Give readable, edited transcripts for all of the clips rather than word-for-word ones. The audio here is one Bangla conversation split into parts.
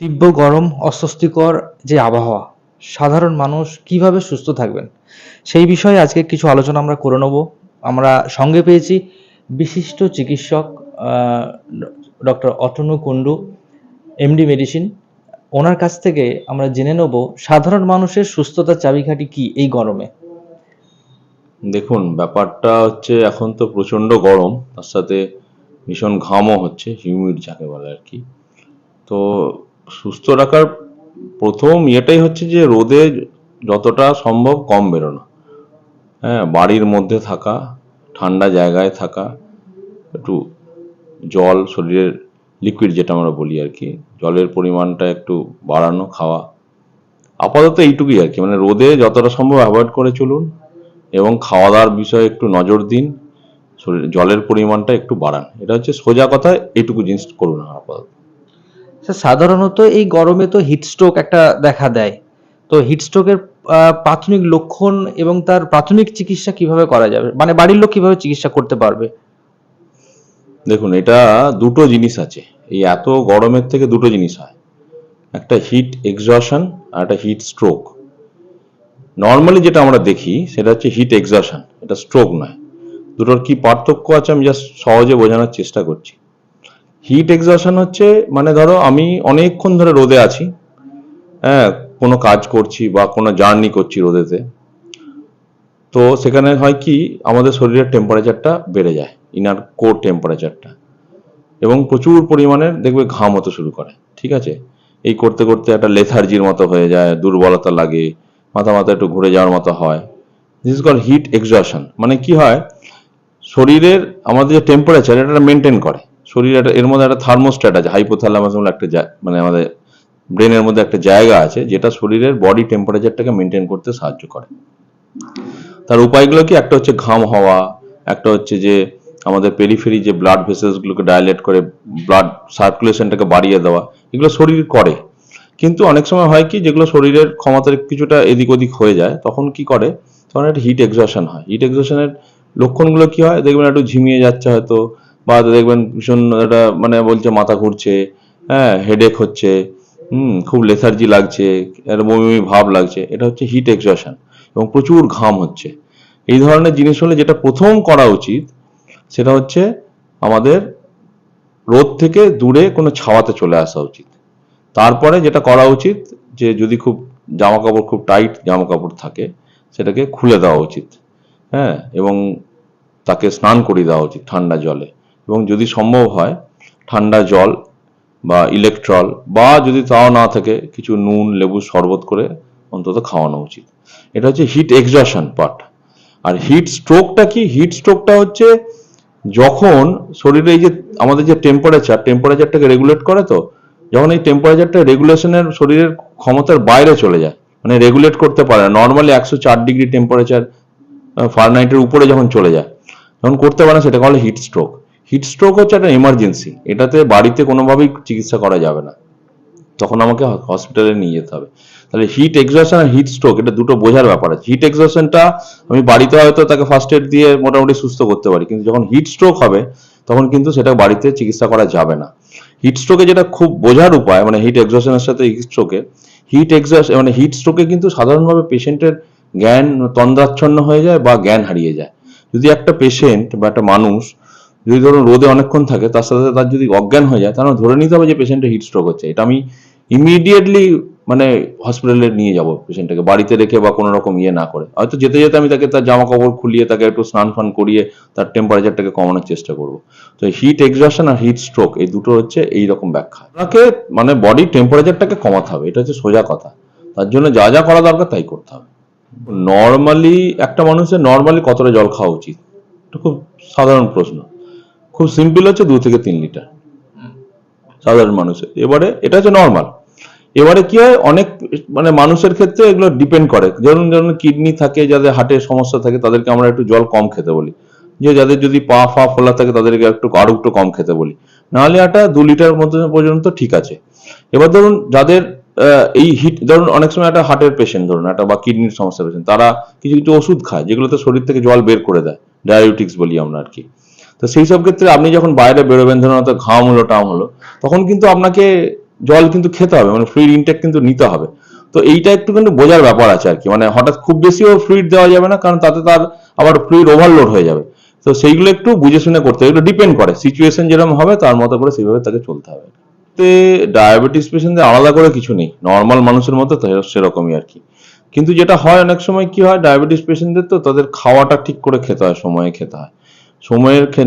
তীব্র গরম, অস্বস্তিকর যে আবহাওয়া, সাধারণ মানুষ কিভাবে সুস্থ থাকবেন? সেই বিষয়ে আজকে কিছু আলোচনা আমরা করে নেব। আমরা সঙ্গে পেয়েছি বিশিষ্ট চিকিৎসক আ ড doctor Atanu Kundu, MD medicine. ওনার কাছ থেকে আমরা জেনে নেব সাধারণ মানুষের সুস্থতার চাবিকাঠি কি এই গরমে? দেখুন, ব্যাপারটা হচ্ছে এখন তো প্রচণ্ড গরম, তার সাথে ভীষণ ঘামও হচ্ছে, হিউমিড যাকে বলে আর কি। তো সুস্থ রাখার প্রথম ইয়েটাই হচ্ছে যে রোদে যতটা সম্ভব কম বেরোনো। হ্যাঁ, বাড়ির মধ্যে থাকা, ঠান্ডা জায়গায় থাকা, একটু জল শরীরের লিকুইড যেটা আমরা বলি আর কি, জলের পরিমাণটা একটু বাড়ানো, খাওয়া। আপাতত এইটুকুই আর কি, মানে রোদে যতটা সম্ভব অ্যাভয়েড করে চলুন এবং খাওয়া দাওয়ার বিষয়ে একটু নজর দিন, শরীরে জলের পরিমাণটা একটু বাড়ান। এটা হচ্ছে সোজা কথা, এইটুকু জিনিস করুন আপাতত। স্যার, সাধারণত এই গরমে তো হিট স্ট্রোক একটা দেখা দেয়। তো হিট স্ট্রোকের প্রাথমিক লক্ষণ এবং তার প্রাথমিক চিকিৎসা কিভাবে করা যাবে? মানে বাড়ির লোক কিভাবে চিকিৎসা করতে পারবে? দেখুন, এটা দুটো জিনিস আছে। এই এত গরমের থেকে দুটো জিনিস হয়, একটা হিট এক্সজশন আর একটা হিট স্ট্রোক। নর্মালি যেটা আমরা দেখি সেটা হচ্ছে হিট এক্সজশন, এটা স্ট্রোক নয়। দুটোর কি পার্থক্য আছে আমি জাস্ট সহজে বোঝানোর চেষ্টা করছি। হিট এক্সজশন হচ্ছে, মানে ধরো আমি অনেকক্ষণ ধরে রোদে আছি, হ্যাঁ, কোনো কাজ করছি বা কোনো জার্নি করছি রোদেতে। তো সেখানে হয় কি, আমাদের শরীরের টেম্পারেচারটা বেড়ে যায়, ইনার কোর টেম্পারেচারটা, এবং প্রচুর পরিমাণে দেখবে ঘাম হতে শুরু করে। ঠিক আছে, এই করতে করতে একটা লেথার্জির মতো হয়ে যায়, দুর্বলতা লাগে, মাথা মাথা একটু ঘুরে যাওয়ার মতো হয়। This is call heat exhaustion. মানে কি হয়, শরীরের আমাদের যে টেম্পারেচার এটা মেনটেন করে শরীর, একটা এর মধ্যে একটা থার্মোস্ট্যাট আছে, হাইপোথ্যালামাস বলে একটা মানে আমাদের ব্রেনের মধ্যে একটা জায়গা আছে যেটা শরীরের বডি টেম্পারেচারটাকে মেনটেন করতে সাহায্য করে। তার উপায়গুলো কি, একটা হচ্ছে ঘাম হওয়া, একটা হচ্ছে যে আমাদের পেরিফেরি যে ব্লাড ভেসেলসগুলোকে ডাইলেট করে ব্লাড সার্কুলেশনটাকে বাড়িয়ে দেওয়া, এগুলো শরীর করে। কিন্তু অনেক সময় হয় কি, যেগুলো শরীরের ক্ষমতার কিছুটা এদিক ওদিক হয়ে যায়, তখন কি করে, তখন একটা হিট এক্সজশন হয়। হিট এক্সজশনের লক্ষণগুলো কি হয়, দেখবেন একটু ঝিমিয়ে যাচ্ছে হয়তো, বা দেখবেন ভীষণ একটা মানে বলছে মাথা ঘুরছে, হ্যাঁ, হেডেক হচ্ছে, খুব লেথার্জি লাগছে, একটা বমি বমি ভাব লাগছে। এটা হচ্ছে হিট এক্সজশন, এবং প্রচুর ঘাম হচ্ছে। এই ধরনের জিনিস হলে যেটা প্রথম করা উচিত সেটা হচ্ছে আমাদের রোদ থেকে দূরে কোনো ছাওয়াতে চলে আসা উচিত। তারপরে যেটা করা উচিত, যে যদি খুব জামা কাপড়, খুব টাইট জামা কাপড় থাকে, সেটাকে খুলে দেওয়া উচিত। হ্যাঁ, এবং তাকে স্নান করিয়ে দেওয়া উচিত ঠান্ডা জলে, এবং যদি সম্ভব হয় ঠান্ডা জল বা ইলেকট্রল, বা যদি তাও না থাকে কিছু নুন লেবু শরবত করে অন্তত খাওয়ানো উচিত। এটা হচ্ছে হিট এক্সজশন পার্ট। আর হিট স্ট্রোকটা কি, হিট স্ট্রোকটা হচ্ছে যখন শরীরে এই যে আমাদের যে টেম্পারেচারটাকে রেগুলেট করে, তো যখন এই টেম্পারেচারটা রেগুলেশনের শরীরের ক্ষমতার বাইরে চলে যায়, মানে রেগুলেট করতে পারে না, নর্মালি 104 ডিগ্রি টেম্পারেচার ফারেনহাইটের উপরে যখন চলে যায়, যখন করতে পারে না, সেটা বলে হিট স্ট্রোক। হিট স্ট্রোক হচ্ছে একটা এমার্জেন্সি, এটাতে বাড়িতে কোনোভাবেই চিকিৎসা করা যাবে না, তখন আমাকে হসপিটালে নিয়ে যেতে হবে। তাহলে হিট এক্সজশন আর হিট স্ট্রোক, এটা দুটো বোঝার ব্যাপার আছে। হিট এক্সজশনটা আমি বাড়িতে হয়তো তাকে ফার্স্ট এড দিয়ে মোটামুটি সুস্থ করতে পারি, কিন্তু যখন হিট স্ট্রোক হবে তখন কিন্তু সেটা বাড়িতে চিকিৎসা করা যাবে না। হিট স্ট্রোকে যেটা খুব বোঝার উপায়, মানে হিট এক্সজশনের সাথে হিট স্ট্রোকে কিন্তু সাধারণভাবে পেশেন্টের জ্ঞান তন্দ্রাচ্ছন্ন হয়ে যায় বা জ্ঞান হারিয়ে যায়। যদি একটা পেশেন্ট বা একটা মানুষ যদি ধরুন রোদে অনেকক্ষণ থাকে, তার সাথে তার যদি অজ্ঞান হয়ে যায়, তাহলে ধরে নিতে হবে যে পেশেন্টের হিট স্ট্রোক হচ্ছে। এটা আমি ইমিডিয়েটলি মানে হসপিটালে নিয়ে যাব পেশেন্টটাকে, বাড়িতে রেখে বা কোনো রকম ইয়ে না করে। হয়তো যেতে যেতে আমি তাকে তার জামা কাপড় খুলিয়ে তাকে একটু স্নান ফান করিয়ে তার টেম্পারেচারটাকে কমানোর চেষ্টা করব। তো হিট এক্সজশন আর হিট স্ট্রোক এই দুটো হচ্ছে এইরকম ব্যাখ্যা। আপনাকে মানে বডির টেম্পারেচারটাকে কমাতে হবে, এটা হচ্ছে সোজা কথা। তার জন্য যা যা করা দরকার তাই করতে হবে। নর্মালি একটা মানুষের নর্মালি কতটা জল খাওয়া উচিত, এটা খুব সাধারণ প্রশ্ন। খুব সিম্পল হচ্ছে 2 থেকে 3 লিটার সাধারণ মানুষের। এবারে এটা হচ্ছে নর্মাল। এবারে কি হয়, অনেক মানে মানুষের ক্ষেত্রে এগুলো ডিপেন্ড করে। ধরুন ধরুন কিডনি থাকে, যাদের হার্টের সমস্যা থাকে, তাদেরকে আমরা একটু জল কম খেতে বলি। যে যাদের যদি পা ফা ফোলা থাকে তাদেরকে আরো একটু কম খেতে বলি। নাহলে একটা 2 লিটার মধ্যে পর্যন্ত ঠিক আছে। এবার ধরুন যাদের এই হিট, ধরুন অনেক সময় একটা হার্টের পেশেন্ট, ধরুন একটা বা কিডনির সমস্যা পেশেন্ট, তারা কিছু কিছু ওষুধ খায় যেগুলোতে শরীর থেকে জল বের করে দেয়, ডায়াবেটিক্স বলি আমরা আর কি। তো সেই সব ক্ষেত্রে আপনি যখন বাইরে বেরোবেন, ধরুন হয়তো ঘাম হলো টাম হলো, তখন কিন্তু আপনাকে জল কিন্তু খেতে হবে, মানে ফ্লুইড ইনটেক কিন্তু নিতে হবে। তো এইটা একটু কিন্তু বোঝার ব্যাপার আছে আর কি, মানে হঠাৎ খুব বেশিও ফ্লুইড দেওয়া যাবে না, কারণ তাতে তার আবার ফ্লুইড ওভারলোড হয়ে যাবে। তো সেইগুলো একটু বুঝে শুনে করতে হবে, এগুলো ডিপেন্ড করে সিচুয়েশন যেরকম হবে তার মতো করে সেইভাবে তাকে চলতে হবে। তে ডায়াবেটিস পেশেন্টদের আলাদা করে কিছু নেই, নর্মাল মানুষের মতো তো সেরকমই আর কি। কিন্তু যেটা হয় অনেক সময় কি হয়, ডায়াবেটিস পেশেন্টদের তো তাদের খাওয়াটা ঠিক করে খেতে হয়, সময়ে খেতে হয়।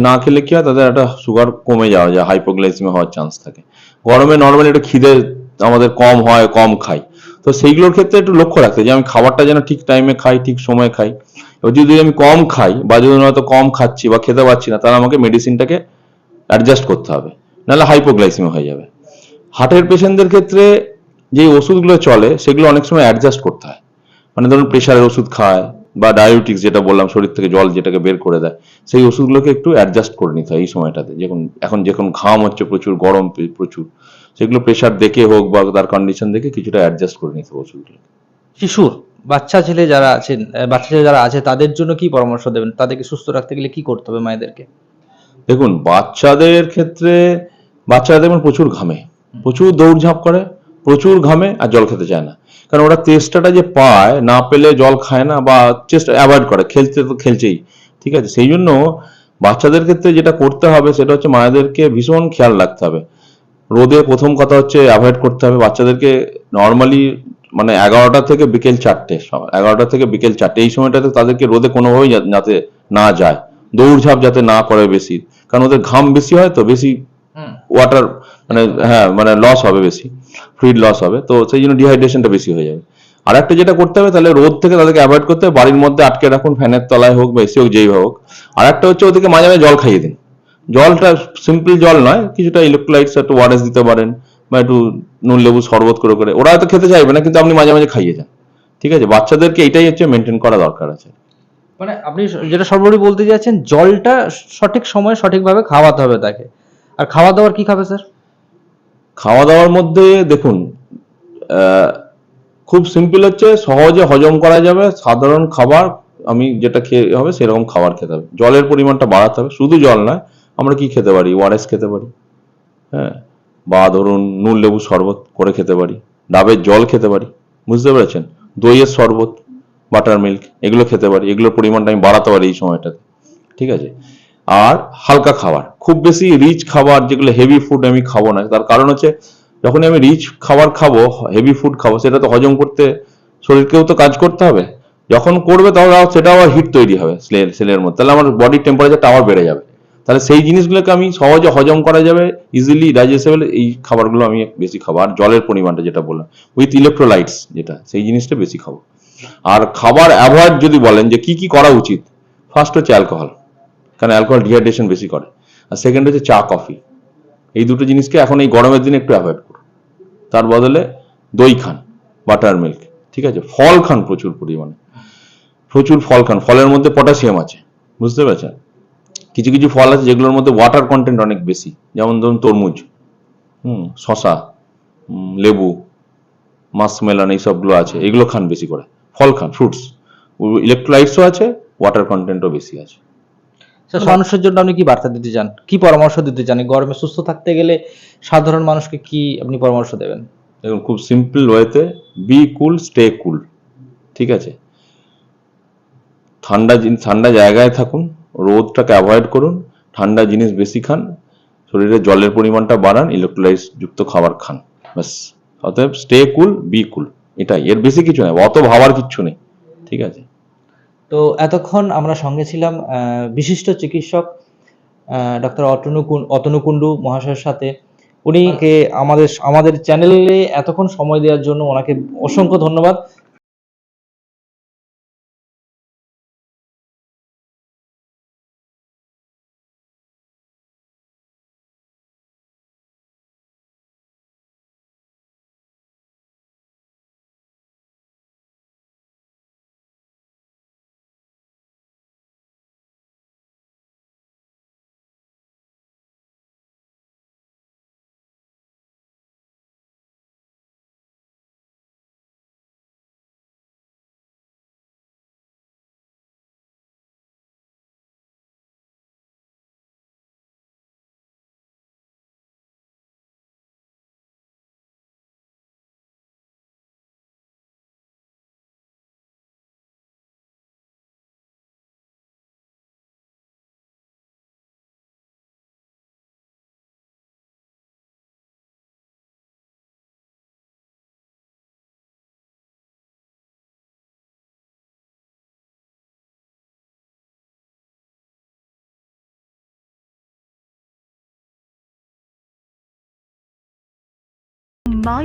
না খেলে কি হয়, তাদের একটা সুগার কমে যাওয়া যায়, হাইপোগ্লাইসিমিয়া হওয়ার চান্স থাকে। গরমে নর্মালি একটা খিদে আমাদের কম হয়, কম খাই। তো সেইগুলোর ক্ষেত্রে একটু লক্ষ্য রাখতে, যে আমি খাবারটা যেন ঠিক টাইমে খাই, ঠিক সময়ে খাই। এবার যদি আমি কম খাই বা যদি হয়তো কম খাচ্ছি বা খেতে পারছি না, তাহলে আমাকে মেডিসিনটাকে অ্যাডজাস্ট করতে হবে, নাহলে হাইপোগ্লাইসিমিয়া হয়ে যাবে। হার্টের পেশেন্টদের ক্ষেত্রে যে ওষুধগুলো চলে সেগুলো অনেক সময় অ্যাডজাস্ট করতে হয়। মানে ধরুন প্রেশারের ওষুধ খায় বা ডায়াবেটিক্স যেটা বললাম, শরীর থেকে জল যেটাকে বের করে দেয়, সেই ওষুধগুলোকে একটু অ্যাডজাস্ট করে নিতে হয় এই সময়টাতে, যখন ঘাম হচ্ছে প্রচুর, গরম প্রচুর, সেগুলো প্রেশার দেখে হোক বা তার কন্ডিশন দেখে কিছুটা অ্যাডজাস্ট করে নিতে হবে ওষুধগুলো। শিশুর বাচ্চা ছেলে যারা আছেন, বাচ্চা ছেলে যারা আছে তাদের জন্য কি পরামর্শ দেবেন? তাদেরকে সুস্থ রাখতে গেলে কি করতে হবে মায়েদেরকে? দেখুন বাচ্চাদের ক্ষেত্রে, বাচ্চারা দেখবেন প্রচুর ঘামে, প্রচুর দৌড়ঝাঁপ করে, প্রচুর ঘামে আর জল খেতে চায় না। কারণ ওরা তেষ্টাটা যে পায়, না পেলে জল খায় না বা চেষ্টা অ্যাভয়েড করে, খেলতে তো খেলছেই। ঠিক আছে, সেই জন্য বাচ্চাদের ক্ষেত্রে যেটা করতে হবে সেটা হচ্ছে মায়েদেরকে ভীষণ খেয়াল রাখতে হবে। রোদে প্রথম কথা হচ্ছে অ্যাভয়েড করতে হবে বাচ্চাদেরকে। নর্মালি মানে 11টা থেকে বিকেল 4টে, 11টা থেকে বিকেল 4টে এই সময়টাতে তাদেরকে রোদে কোনোভাবেই যাতে না যায়, দৌড়ঝাঁপ যাতে না করে বেশি, কারণ ওদের ঘাম বেশি হয় তো, বেশি হুম। ওয়াটার মানে হ্যাঁ মানে লস হবে বেশি, ফ্লুইড লস হবে, তো সেই জন্য ডিহাইড্রেশনটা বেশি হয়ে যাবে। আর একটা যেটা করতে হবে, তাহলে রোদ থেকে তাদেরকে অ্যাভয়েড করতে হবে, বাড়ির মধ্যে আটকে রাখুন, ফ্যানের তলায় হোক বা এসি হোক, যেই হোক। আর একটা হচ্ছে ওদেরকে মাঝে মাঝে জল খাইয়ে দিন। জলটা সিম্পল জল নয়, কিছুটা ইলেকট্রোলাইটস, একটু ওয়ারেস দিতে পারেন বা একটু নুন লেবু শরবত করে করে, ওরা হয়তো খেতে চাইবে না কিন্তু আপনি মাঝে মাঝে খাইয়ে যান। ঠিক আছে, বাচ্চাদেরকে এটাই হচ্ছে মেনটেন করা দরকার আছে। মানে আপনি যেটা সর্বোপরি বলতে চাচ্ছেন, জলটা সঠিক সময়ে সঠিকভাবে খাওয়াতে হবে তাকে। আর খাওয়া দাওয়ার কি খাবে স্যার? খাওয়া দাওয়ার মধ্যে দেখুন, আহ, খুব সিম্পল হচ্ছে, সহজে হজম করা যাবে সাধারণ খাবার, আমি যেটা খেয়ে হবে সেরকম খাবার খেতে হবে। জলের পরিমাণটা বাড়াতে হবে, শুধু জল নয়, আমরা কি খেতে পারি, ওআরএস খেতে পারি, হ্যাঁ, বা ধরুন নুন লেবু শরবত করে খেতে পারি, ডাবের জল খেতে পারি, বুঝতে পেরেছেন, দইয়ের শরবত, বাটার মিল্ক, এগুলো খেতে পারি, এগুলোর পরিমাণটা আমি বাড়াতে পারি এই সময়টাতে। ঠিক আছে, আর হালকা খাবার, খুব বেশি রিচ খাবার যেগুলো হেভি ফুড আমি খাবো না, তার কারণ হচ্ছে যখনই আমি রিচ খাবার খাবো, হেভি ফুড খাবো, সেটা তো হজম করতে শরীরকেও তো কাজ করতে হবে। যখন করবে তখন সেটা আবার হিট তৈরি হবে সেলের মধ্যে, তাহলে আমার বডির টেম্পারেচারটা আবার বেড়ে যাবে। তাহলে সেই জিনিসগুলোকে আমি সহজে হজম করা যাবে, ইজিলি ডাইজেস্টেবল, এই খাবারগুলো আমি বেশি খাবো। আর জলের পরিমাণটা যেটা বললাম উইথ ইলেকট্রোলাইটস, যেটা সেই জিনিসটা বেশি খাবো। আর খাবার অ্যাভয়েড যদি বলেন যে কি কি করা উচিত, ফার্স্ট হচ্ছে অ্যালকোহল, কারণ অ্যালকোহল ডিহাইড্রেশন বেশি করে। আর সেকেন্ড হচ্ছে চা কফি, এই দুটো জিনিসকে এখন এই গরমের দিনে একটু অ্যাভয়েড করুন। তার বদলে দই খান, বাটার মিল্ক, ঠিক আছে, ফল খান প্রচুর পরিমাণে, প্রচুর ফল খান, ফলের মধ্যে পটাশিয়াম আছে, বুঝতে পেরেছেন। কিছু কিছু ফল আছে যেগুলোর মধ্যে ওয়াটার কন্টেন্ট অনেক বেশি, যেমন ধরুন তরমুজ, শশা, লেবু, মাস্কমেলন, এইসবগুলো আছে, এগুলো খান বেশি করে, ফল খান, ফ্রুটস, ইলেকট্রোলাইটসও আছে, ওয়াটার কন্টেন্টও বেশি আছে। স্যার, মানুষের জন্য আপনি কি বার্তা দিতে চান, কি পরামর্শ দিতে চান? এই গরমে সুস্থ থাকতে গেলে সাধারণ মানুষকে কি আপনি পরামর্শ দেবেন? দেখুন খুব সিম্পল ওয়েতে, বি কুল স্টে কুল, ঠিক আছে, ঠান্ডা জায়গায় থাকুন, রোদটাকে অ্যাভয়েড করুন, ঠান্ডা জিনিস বেশি খান, শরীরে জলের পরিমাণটা বাড়ান, ইলেকট্রোলাইটস যুক্ত খাবার খান, ব্যাস। অতএব স্টে কুল বি কুল, এটাই, এর বেশি কিছু নেই, অত ভাবার কিচ্ছু নেই। ঠিক আছে। তো এতক্ষণ আমরা সঙ্গে ছিলাম বিশিষ্ট চিকিৎসক ডক্টর অতনু কুন্ডু মহাশয়ের সাথে। উনি আমাদের আমাদের চ্যানেলে এতক্ষণ সময় দেওয়ার জন্য ওনাকে অসংখ্য ধন্যবাদ। মায়া